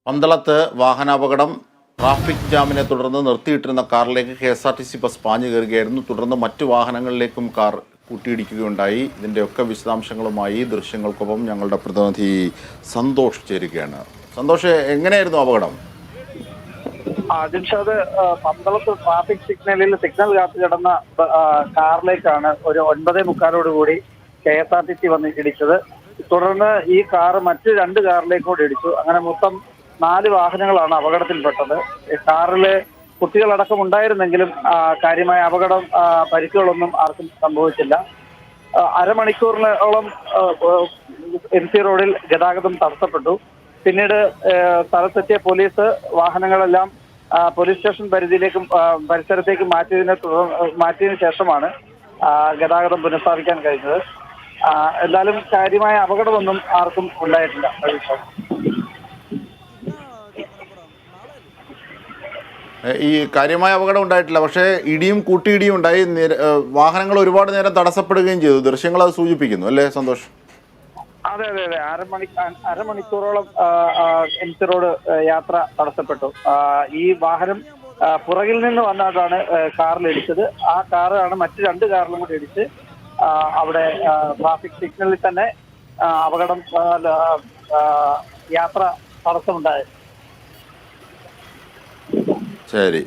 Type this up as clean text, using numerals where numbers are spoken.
പന്തളത്ത് വാഹനാപകടം. ട്രാഫിക് ജാമിനെ തുടർന്ന് നിർത്തിയിട്ടിരുന്ന കാറിലേക്ക് KSRTC ബസ് പാഞ്ഞു കയറുകയായിരുന്നു. തുടർന്ന് മറ്റു വാഹനങ്ങളിലേക്കും കാർ കൂട്ടിയിടിക്കുകയുണ്ടായി. ഇതിൻ്റെയൊക്കെ വിശദാംശങ്ങളുമായി ദൃശ്യങ്ങൾക്കൊപ്പം ഞങ്ങളുടെ പ്രതിനിധി സന്തോഷ് ചേരുകയാണ്. സന്തോഷ്, എങ്ങനെയായിരുന്നു അപകടം? ദിൽഷാദ്, പന്തളത്ത് ട്രാഫിക് സിഗ്നൽ കാത്തു കിടന്ന കാറിലേക്കാണ് ഒരു 9:45 കൂടി KSRTC വന്ന് ഇടിച്ചത്. തുടർന്ന് ഈ കാറ് മറ്റ് 2 കാറിലേക്ക് കൂടി ഇടിച്ചു. അങ്ങനെ മൊത്തം 4 വാഹനങ്ങളാണ് അപകടത്തിൽപ്പെട്ടത്. കാറില് കുട്ടികളടക്കം ഉണ്ടായിരുന്നെങ്കിലും കാര്യമായ അപകടം, പരിക്കുകളൊന്നും ആർക്കും സംഭവിച്ചില്ല. അരമണിക്കൂറിനോളം MC റോഡിൽ ഗതാഗതം തടസ്സപ്പെട്ടു. പിന്നീട് സ്ഥലത്തെത്തിയ പോലീസ് വാഹനങ്ങളെല്ലാം പോലീസ് സ്റ്റേഷൻ പരിസരത്തേക്ക് മാറ്റിയതിനു ശേഷമാണ് ഗതാഗതം പുനഃസ്ഥാപിക്കാൻ കഴിഞ്ഞത്. എന്തായാലും കാര്യമായ അപകടമൊന്നും ആർക്കും ഉണ്ടായിട്ടില്ല. ഈ കാര്യമായ അപകടം ഉണ്ടായിട്ടില്ല, പക്ഷേ ഇടിയും കൂട്ടിയിടിയും ഉണ്ടായി. വാഹനങ്ങൾ ഒരുപാട് നേരം തടസ്സപ്പെടുകയും ചെയ്തു. ദൃശ്യങ്ങൾ അത് സൂചിപ്പിക്കുന്നു അല്ലേ സന്തോഷ്? അതെ അതെ അതെ, അരമണിക്കൂറോളം MC റോഡ് യാത്ര തടസ്സപ്പെട്ടു. ഈ വാഹനം പുറകിൽ നിന്ന് വന്നിട്ടാണ് കാറിലിടിച്ചത്. ആ കാറാണ് മറ്റു 2 കാറിലും കൂടി ഇടിച്ച് അവിടെ ട്രാഫിക് സിഗ്നലിൽ തന്നെ അപകടം, യാത്ര തടസ്സമുണ്ടായത്. ശരി.